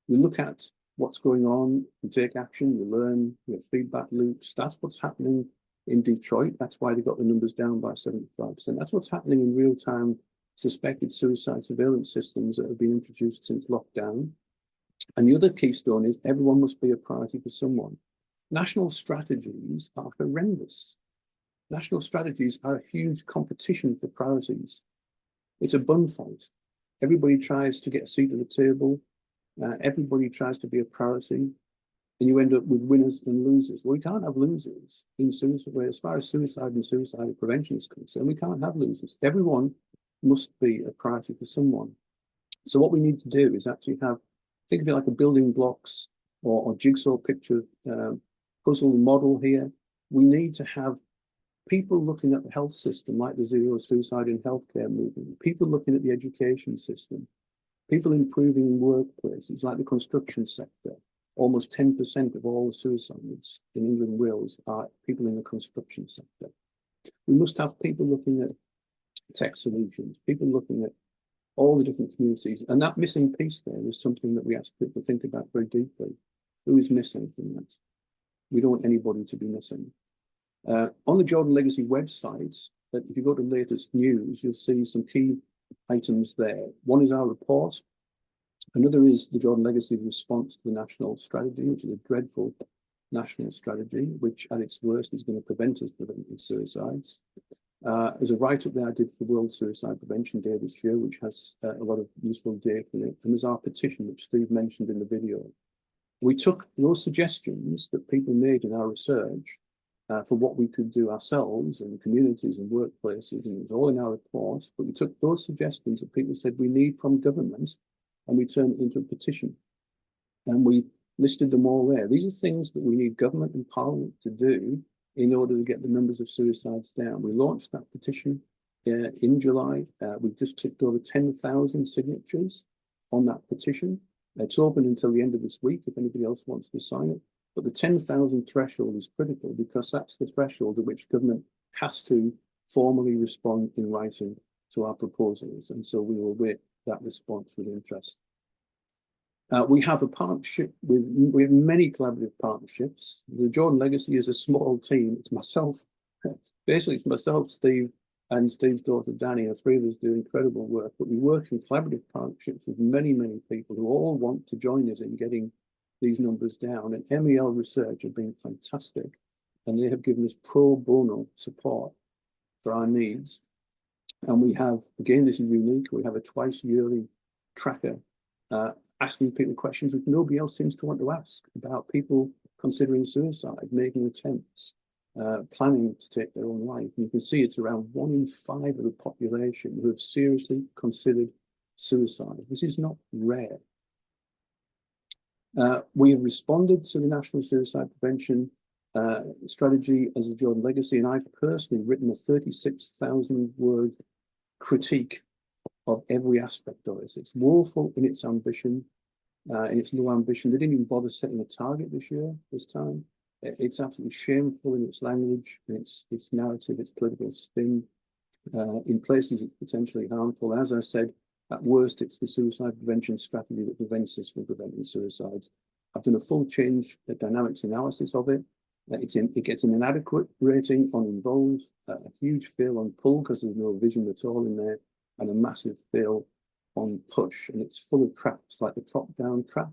We look at what's going on, we take action, we learn, we have feedback loops. That's what's happening in Detroit. That's why they got the numbers down by 75%. That's what's happening in real-time suspected suicide surveillance systems that have been introduced since lockdown. And the other keystone is everyone must be a priority for someone. National strategies are horrendous. National strategies are a huge competition for priorities. It's a bun fight. Everybody tries to get a seat at the table. Everybody tries to be a priority, and you end up with winners and losers. Well, we can't have losers in suicide. As far as suicide and suicide prevention is concerned, we can't have losers. Everyone must be a priority for someone. So what we need to do is actually think of it like a building blocks or jigsaw picture puzzle model here. We need to have people looking at the health system, like the zero suicide in healthcare movement, people looking at the education system, people improving workplaces, like the construction sector. Almost 10% of all the suicides in England and Wales are people in the construction sector. We must have people looking at tech solutions, people looking at all the different communities. And that missing piece there is something that we ask people to think about very deeply. Who is missing from that? We don't want anybody to be missing. On the Jordan Legacy website, if you go to latest news, you'll see some key items there. One is our report. Another is the Jordan Legacy response to the national strategy, which is a dreadful national strategy, which at its worst is going to prevent us preventing suicides. There's a write-up there I did for World Suicide Prevention Day this year, which has a lot of useful data in it. And there's our petition, which Steve mentioned in the video. We took those suggestions that people made in our research for what we could do ourselves in communities and workplaces, and it was all in our reports, but we took those suggestions that people said we need from government, and we turned it into a petition. And we listed them all there. These are things that we need government and parliament to do in order to get the numbers of suicides down. We launched that petition in July. We've just clicked over 10,000 signatures on that petition. It's open until the end of this week if anybody else wants to sign it. But the 10,000 threshold is critical because that's the threshold at which government has to formally respond in writing to our proposals. And so we will await that response with interest. We have a partnership we have many collaborative partnerships. The Jordan Legacy is a small team. It's myself, basically it's myself, Steve, and Steve's daughter, Danny. The 3 of us do incredible work, but we work in collaborative partnerships with many, many people who all want to join us in getting these numbers down. And MEL Research have been fantastic, and they have given us pro bono support for our needs. And we have, again, this is unique, we have a twice yearly tracker asking people questions which nobody else seems to want to ask about people considering suicide, making attempts, planning to take their own life. And you can see it's around 1 in 5 of the population who have seriously considered suicide. This is not rare. We have responded to the National Suicide Prevention Strategy as a Jordan Legacy, and I've personally written a 36,000-word critique of every aspect of it. It's woeful in its ambition, in its low ambition. They didn't even bother setting a target this time. It's absolutely shameful in its language, in its narrative, its political spin. In places, it's potentially harmful. As I said, at worst, it's the suicide prevention strategy that prevents us from preventing suicides. I've done a full change dynamics analysis of it. It gets an inadequate rating on involve, a huge fail on pull because there's no vision at all in there, and a massive fail on push. And it's full of traps, like the top-down trap,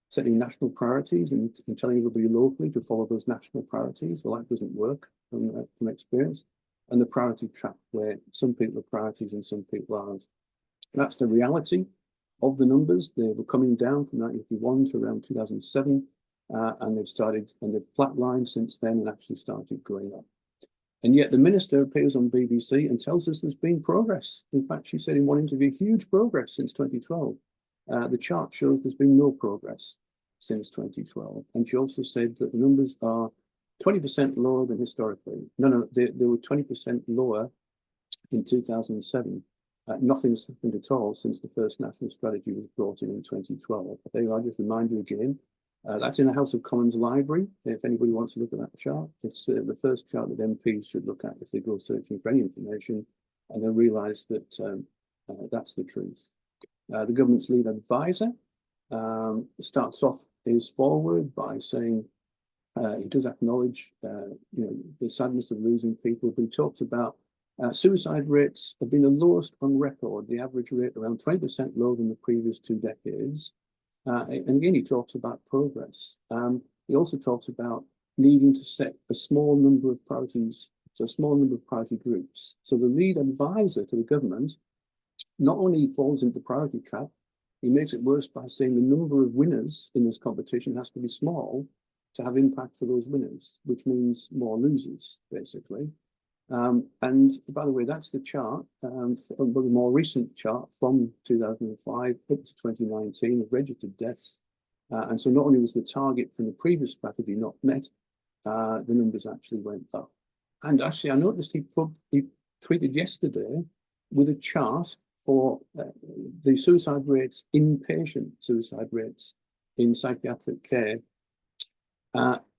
setting national priorities and telling everybody locally to follow those national priorities. Well, that doesn't work from experience. And the priority trap, where some people are priorities and some people aren't. That's the reality of the numbers. They were coming down from 1981 to around 2007. And they've flatlined since then and actually started going up. And yet the minister appears on BBC and tells us there's been progress. In fact, she said in one interview, huge progress since 2012. The chart shows there's been no progress since 2012. And she also said that the numbers are 20% lower than historically. No, they were 20% lower in 2007. Nothing's happened at all since the first national strategy was brought in 2012. There you are, just remind you again. That's in the House of Commons library. If anybody wants to look at that chart, it's the first chart that MPs should look at if they go searching for any information, and they'll realise that that's the truth. The government's lead advisor starts off his forward by saying he does acknowledge the sadness of losing people, but he talks about suicide rates have been the lowest on record, the average rate around 20% lower than the previous 2 decades. And again, he talks about progress. He also talks about needing to set a small number of priorities, so a small number of priority groups. So the lead advisor to the government not only falls into the priority trap, he makes it worse by saying the number of winners in this competition has to be small to have impact for those winners, which means more losers, basically. And by the way, that's the chart, a more recent chart from 2005 up to 2019 of registered deaths. And so not only was the target from the previous strategy not met, the numbers actually went up. And actually, I noticed he tweeted yesterday with a chart for the suicide rates, inpatient suicide rates in psychiatric care.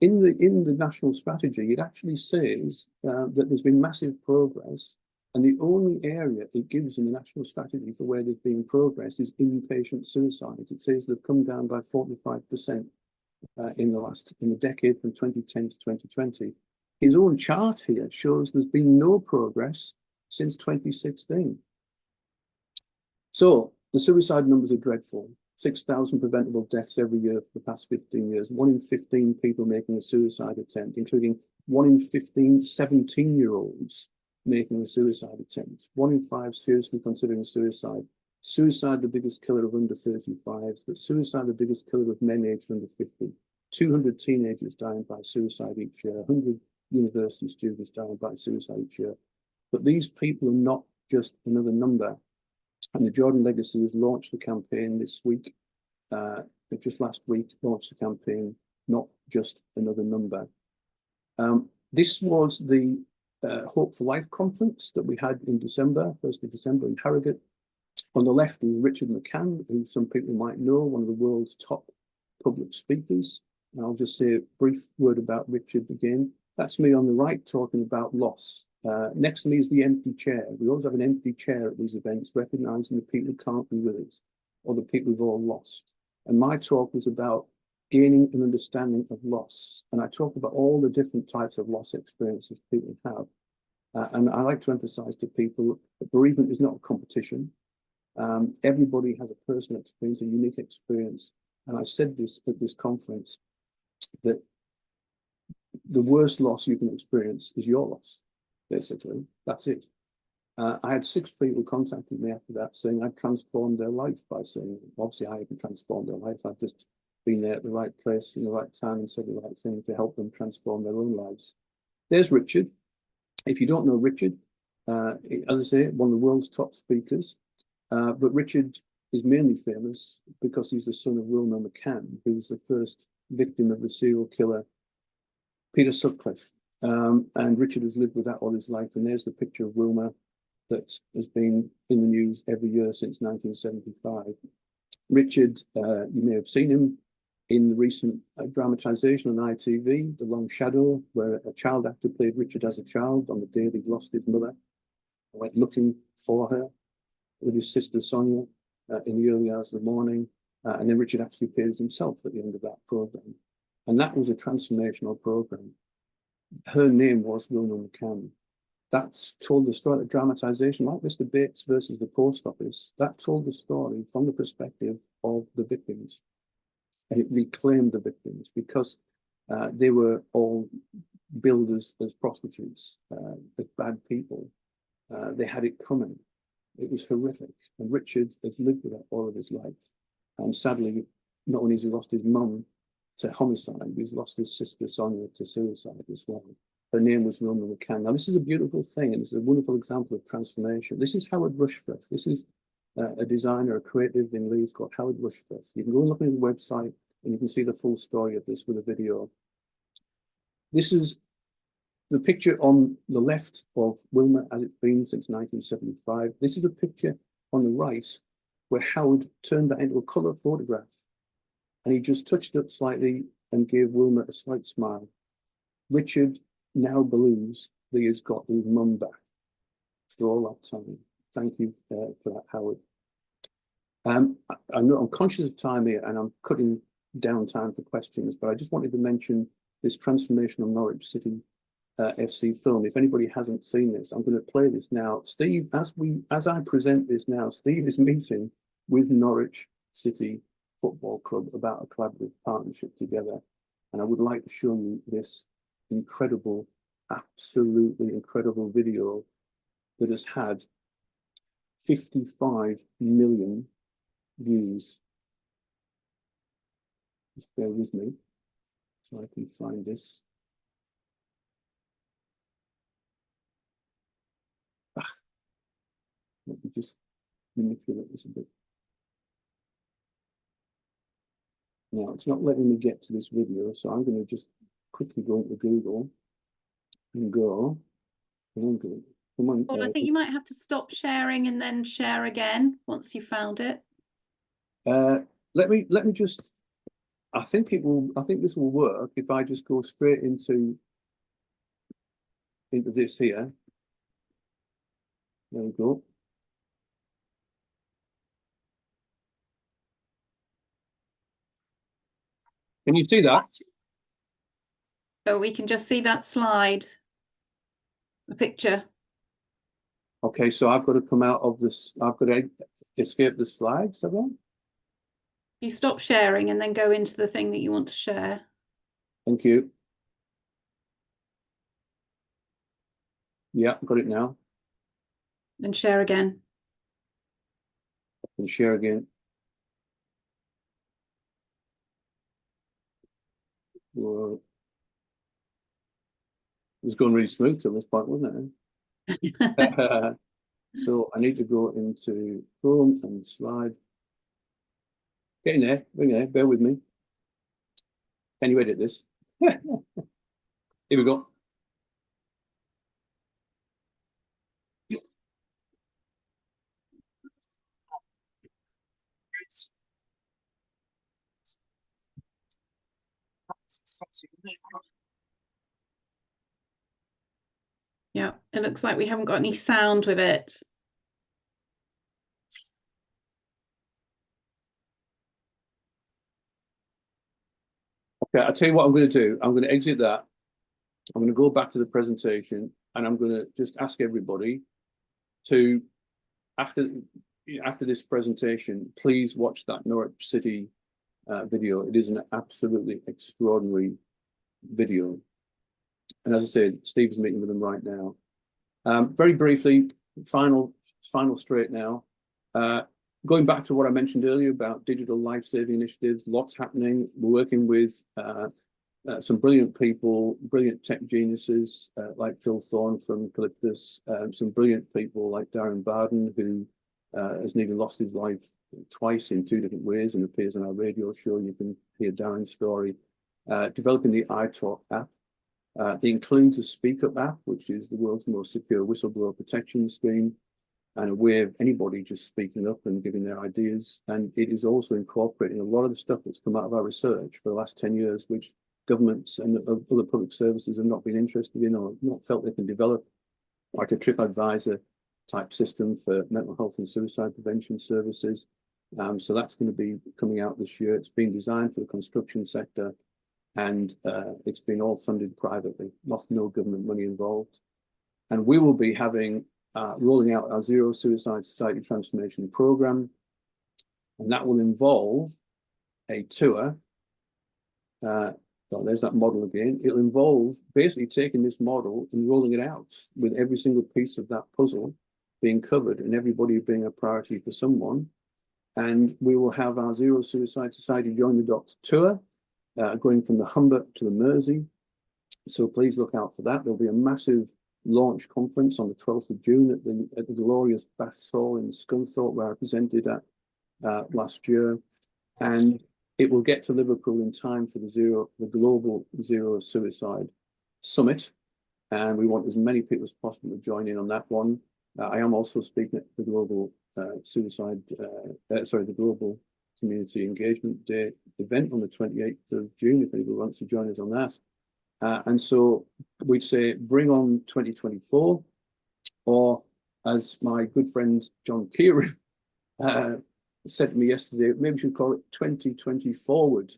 In the national strategy, it actually says that there's been massive progress, and the only area it gives in the national strategy for where there's been progress is inpatient suicides. It says they've come down by 45% in the decade from 2010 to 2020. His own chart here shows there's been no progress since 2016. So the suicide numbers are dreadful. 6,000 preventable deaths every year for the past 15 years, 1 in 15 people making a suicide attempt, including 1 in 15 17-year-olds making a suicide attempt, 1 in 5 seriously considering suicide. Suicide, the biggest killer of under 35s, but suicide, the biggest killer of men aged under 50. 200 teenagers dying by suicide each year, 100 university students dying by suicide each year. But these people are not just another number. And the Jordan Legacy has launched a campaign this week, just last week, launched a campaign, Not Just Another Number. This was the Hope for Life conference that we had in December, 1st of December in Harrogate. On the left is Richard McCann, who some people might know, one of the world's top public speakers. And I'll just say a brief word about Richard again. That's me on the right talking about loss. Next to me is the empty chair. We always have an empty chair at these events, recognising the people who can't be with us, or the people we've all lost. And my talk was about gaining an understanding of loss. And I talk about all the different types of loss experiences people have. And I like to emphasise to people that bereavement is not a competition. Everybody has a personal experience, a unique experience. And I said this at this conference, that the worst loss you can experience is your loss, basically. That's it. I had 6 people contacting me after that saying I'd transformed their life by saying, obviously I haven't transformed their life, I've just been there at the right place in the right time and said the right thing to help them transform their own lives. There's Richard. If you don't know Richard, as I say, one of the world's top speakers, but Richard is mainly famous because he's the son of Wilma McCann, who was the first victim of the serial killer Peter Sutcliffe. And Richard has lived with that all his life. And there's the picture of Wilma that has been in the news every year since 1975. Richard, you may have seen him in the recent dramatization on ITV, The Long Shadow, where a child actor played Richard as a child on the day he lost his mother. I went looking for her with his sister Sonia in the early hours of the morning. And then Richard actually appeared as himself at the end of that program. And that was a transformational program. Her name was Wilma McCann. That's told the story of dramatization, like Mr. Bates versus the Post Office. That told the story from the perspective of the victims. And it reclaimed the victims because they were all billed as prostitutes, as bad people. They had it coming. It was horrific. And Richard has lived with that all of his life. And sadly, not only has he lost his mum to homicide, he's lost his sister Sonia to suicide as well. Her name was Wilma McCann. Now, this is a beautiful thing, and it's a wonderful example of transformation. This is Howard Rushforth. This is a designer, a creative in Leeds called Howard Rushforth. You can go and look at his website, and you can see the full story of this with a video. This is the picture on the left of Wilma as it's been since 1975. This is a picture on the right where Howard turned that into a colour photograph. And he just touched it up slightly and gave Wilma a slight smile. Richard now believes that he has got his mum back after all that time. Thank you for that, Howard. I'm conscious of time here and I'm cutting down time for questions, but I just wanted to mention this Transformational Norwich City FC film. If anybody hasn't seen this, I'm going to play this now. Steve, as I present this now, Steve is meeting with Norwich City Football Club about a collaborative partnership together. And I would like to show you this incredible, absolutely incredible video that has had 55 million views. Just bear with me so I can find this. Let me just manipulate this a bit. Now, it's not letting me get to this video, so I'm going to just quickly go into Google and go. Come on. Well, I think you might have to stop sharing and then share again once you found it. Let me just. I think this will work if I just go straight into this here. There we go. Can you see that? So we can just see that slide, the picture. Okay, so I've got to come out of this. I've got to escape the slides, have I? You stop sharing and then go into the thing that you want to share. Thank you. Yeah, got it now. Then share again. And share again. Whoa. It was going really smooth till this point, wasn't it? So I need to go into Chrome and slide. Getting there, bear with me. Can you edit this? Here we go. Yeah, it looks like we haven't got any sound with it. Okay, I'll tell you what I'm going to do. I'm going to exit that. I'm going to go back to the presentation and I'm going to just ask everybody to, after this presentation, please watch that Norwich City video. It is an absolutely extraordinary video. And as I said, Steve's meeting with them right now. Very briefly, final straight now. Going back to what I mentioned earlier about digital life-saving initiatives, lots happening. We're working with some brilliant people, brilliant tech geniuses like Phil Thorne from Calyptus, some brilliant people like Darren Barden, who has nearly lost his life twice in 2 different ways and appears on our radio show. You can hear Darren's story. Developing the iTalk app. It includes a Speak Up app, which is the world's most secure whistleblower protection scheme, and a way of anybody just speaking up and giving their ideas. And it is also incorporating a lot of the stuff that's come out of our research for the last 10 years, which governments and other public services have not been interested in or not felt they can develop, like a TripAdvisor type system for mental health and suicide prevention services. So that's going to be coming out this year. It's been designed for the construction sector, and it's been all funded privately, no government money involved. And we will be having rolling out our Zero Suicide Society Transformation Program, and that will involve a tour. Oh, there's that model again. It'll involve basically taking this model and rolling it out with every single piece of that puzzle being covered and everybody being a priority for someone. And we will have our Zero Suicide Society Join the Dots tour, going from the Humber to the Mersey. So please look out for that. There'll be a massive launch conference on the 12th of June at the glorious Baths Hall in Scunthorpe, where I presented at last year. And it will get to Liverpool in time for the Global Zero Suicide Summit. And we want as many people as possible to join in on that one. I am also speaking at the Global the Global Community Engagement Day event on the 28th of June, if anybody wants to join us on that. And so we'd say, bring on 2024, or as my good friend John Kieran said to me yesterday, maybe we should call it 2020 Forward,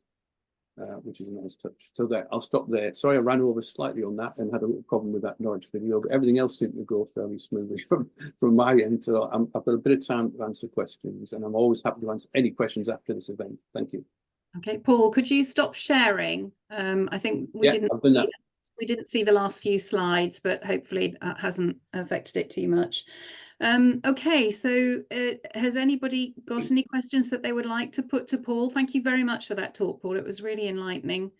which is a nice touch. So there, I'll stop there. Sorry, I ran over slightly on that and had a little problem with that Norwich video, but everything else seemed to go fairly smoothly from my end. So I've got a bit of time to answer questions, and I'm always happy to answer any questions after this event. Thank you. Okay, Paul, could you stop sharing? I think we didn't see the last few slides, but hopefully that hasn't affected it too much. Okay, so has anybody got any questions that they would like to put to Paul? Thank you very much for that talk, Paul. It was really enlightening.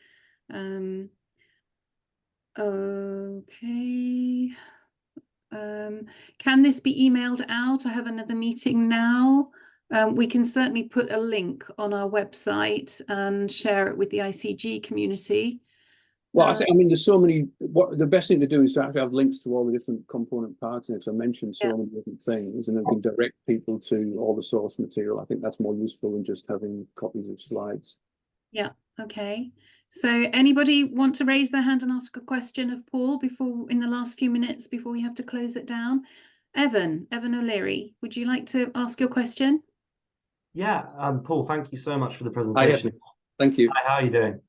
Okay. Can this be emailed out? I have another meeting now. We can certainly put a link on our website and share it with the ICG community. Well, I mean, there's so many. The best thing to do is to actually have links to all the different component parts. And I mentioned so many different things, and then we can direct people to all the source material. I think that's more useful than just having copies of slides. Yeah. Okay. So anybody want to raise their hand and ask a question of Paul in the last few minutes before we have to close it down? Evan O'Leary, would you like to ask your question? Yeah, Paul, thank you so much for the presentation. Thank you. Hi, how are you doing?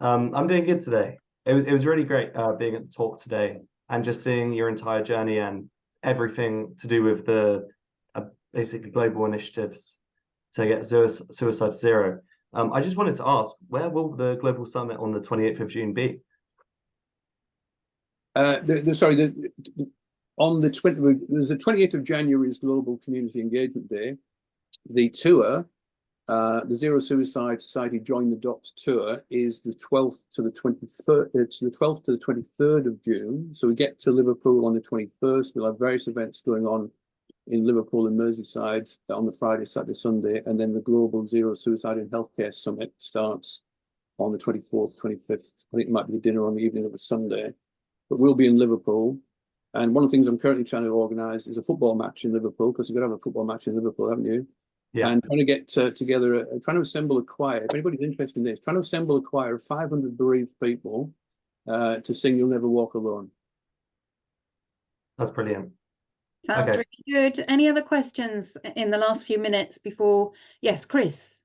I'm doing good today. It was really great being at the talk today and just seeing your entire journey and everything to do with the basically global initiatives to get suicide zero. I just wanted to ask, where will the global summit on the 28th of June be? On the 20th, there's the 28th of January is Global Community Engagement Day. The tour, the Zero Suicide Society Join the Dots tour, is the 12th to the 23rd. It's the 12th to the 23rd of June. So we get to Liverpool on the 21st. We'll have various events going on in Liverpool and Merseyside on the Friday, Saturday, Sunday, and then the Global Zero Suicide in Healthcare Summit starts on the 24th, 25th. I think it might be the dinner on the evening of a Sunday, but we'll be in Liverpool. And one of the things I'm currently trying to organise is a football match in Liverpool, because you've got to have a football match in Liverpool, haven't you? Yeah. And trying to get together, trying to assemble a choir. If anybody's interested in this, trying to assemble a choir of 500 bereaved people to sing "You'll Never Walk Alone." That's brilliant. Sounds really good. Any other questions in the last few minutes before? Yes, Chris,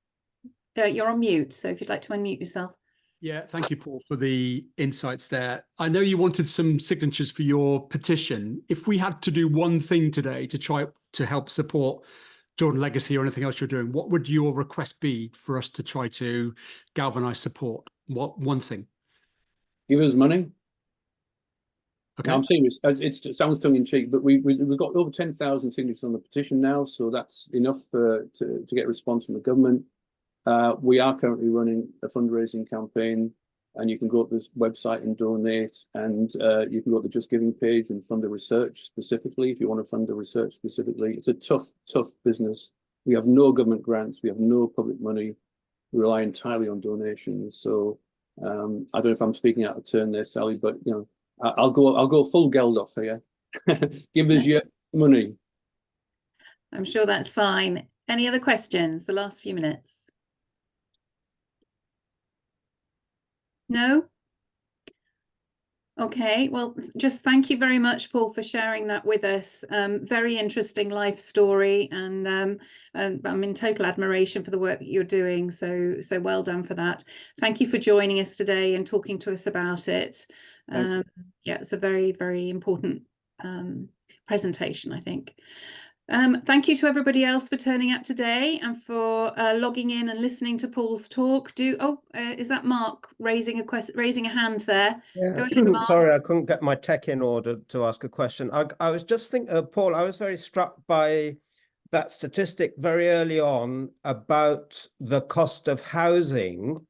you're on mute, so if you'd like to unmute yourself. Yeah, thank you, Paul, for the insights there. I know you wanted some signatures for your petition. If we had to do one thing today to try to help support Jordan Legacy or anything else you're doing, what would your request be for us to try to galvanize support? What one thing? Give us money. Okay. No, I'm serious. It sounds tongue in cheek, but we've got over 10,000 signatures on the petition now, so that's enough to get a response from the government. We are currently running a fundraising campaign, and you can go to this website and donate, and you can go to the Just Giving page and fund the research specifically if you want to fund the research specifically. It's a tough business. We have no government grants, we have no public money. We rely entirely on donations. So I don't know if I'm speaking out of turn there, Sally, but you know, I'll go full Geldof here. Give us your money. I'm sure that's fine. Any other questions? The last few minutes. No? Okay, well, just thank you very much, Paul, for sharing that with us. Very interesting life story, and I'm in total admiration for the work that you're doing. So well done for that. Thank you for joining us today and talking to us about it. Yeah, it's a very, very important presentation, I think. Thank you to everybody else for turning up today and for logging in and listening to Paul's talk. Is that Mark raising a hand there? Yeah. Sorry, I couldn't get my tech in order to ask a question. I was just thinking, Paul, I was very struck by that statistic very early on about the cost of housing.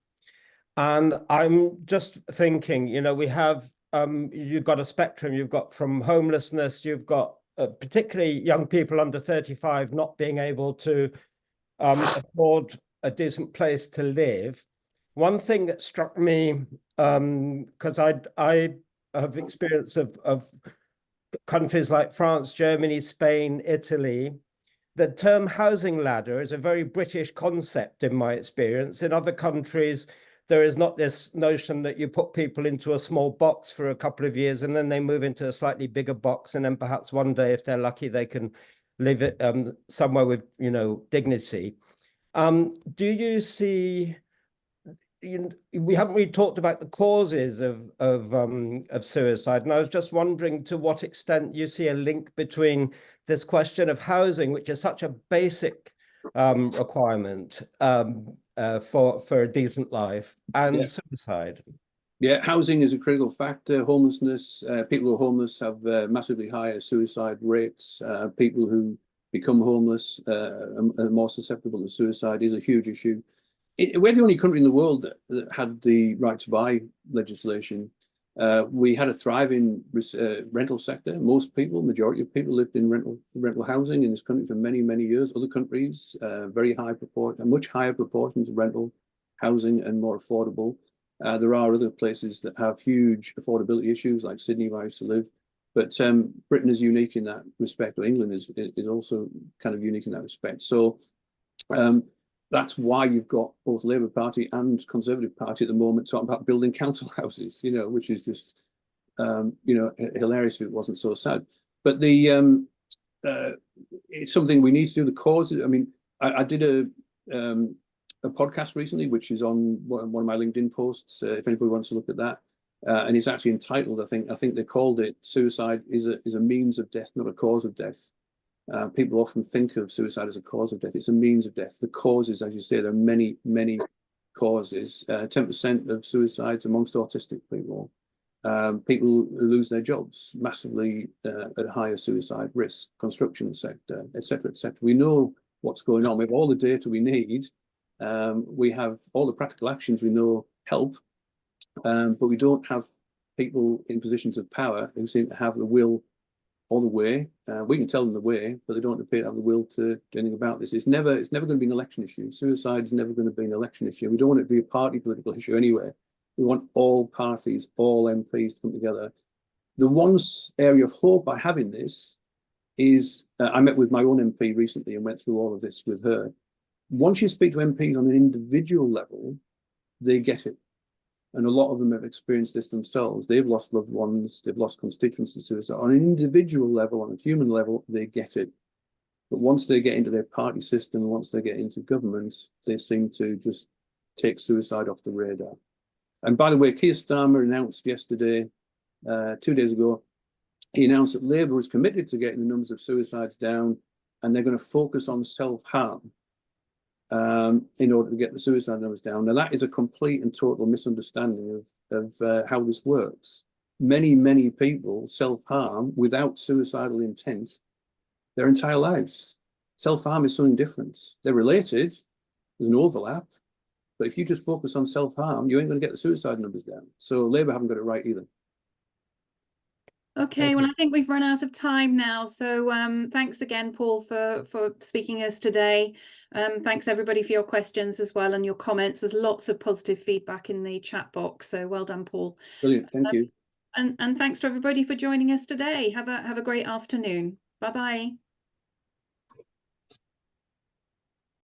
And I'm just thinking, you know, we have, you've got a spectrum, you've got from homelessness, you've got particularly young people under 35 not being able to afford a decent place to live. One thing that struck me, because I have experience of countries like France, Germany, Spain, Italy, the term housing ladder is a very British concept in my experience. In other countries, there is not this notion that you put people into a small box for a couple of years and then they move into a slightly bigger box, and then perhaps one day, if they're lucky, they can live it somewhere with, you know, dignity. Do you see? We haven't really talked about the causes of suicide, and I was just wondering to what extent you see a link between this question of housing, which is such a basic requirement for a decent life, and suicide. Yeah, housing is a critical factor. Homelessness, people who are homeless have massively higher suicide rates. People who become homeless are more susceptible to suicide is a huge issue. We're the only country in the world that had the right to buy legislation. We had a thriving rental sector. Most people, majority of people, lived in rental housing in this country for many, many years. Other countries, very high proportion, a much higher proportion of rental housing and more affordable. There are other places that have huge affordability issues, like Sydney, where I used to live. But Britain is unique in that respect, or England is also kind of unique in that respect. So that's why you've got both Labour Party and Conservative Party at the moment talking about building council houses, you know, which is just, you know, hilarious if it wasn't so sad. But it's something we need to do. The causes. I mean, I did a podcast recently, which is on one of my LinkedIn posts. If anybody wants to look at that, and it's actually entitled, I think they called it "Suicide is a means of death, not a cause of death." People often think of suicide as a cause of death. It's a means of death. The causes, as you say, there are many, many causes. 10% of suicides amongst autistic people. People who lose their jobs, massively at higher suicide risk. Construction sector, etc., etc. We know what's going on. We have all the data we need. We have all the practical actions we know help, but we don't have people in positions of power who seem to have the will or the way. We can tell them the way, but they don't appear to have the will to do anything about this. It's never going to be an election issue. Suicide is never going to be an election issue. We don't want it to be a party political issue anyway. We want all parties, all MPs to come together. The one area of hope I have in this is I met with my own MP recently and went through all of this with her. Once you speak to MPs on an individual level, they get it. And a lot of them have experienced this themselves. They've lost loved ones, they've lost constituents to suicide. On an individual level, on a human level, they get it. But once they get into their party system, once they get into government, they seem to just take suicide off the radar. And by the way, Keir Starmer announced yesterday, 2 days ago, he announced that Labour was committed to getting the numbers of suicides down, and they're going to focus on self-harm in order to get the suicide numbers down. Now, that is a complete and total misunderstanding of how this works. Many people self-harm without suicidal intent their entire lives. Self-harm is something different. They're related, there's an overlap, but if you just focus on self-harm, you ain't going to get the suicide numbers down. So Labour haven't got it right either. Okay, well, I think we've run out of time now. So thanks again, Paul, for speaking us today. Thanks everybody for your questions as well and your comments. There's lots of positive feedback in the chat box. So well done, Paul. Brilliant, thank you. And thanks to everybody for joining us today. Have a great afternoon. Bye-bye.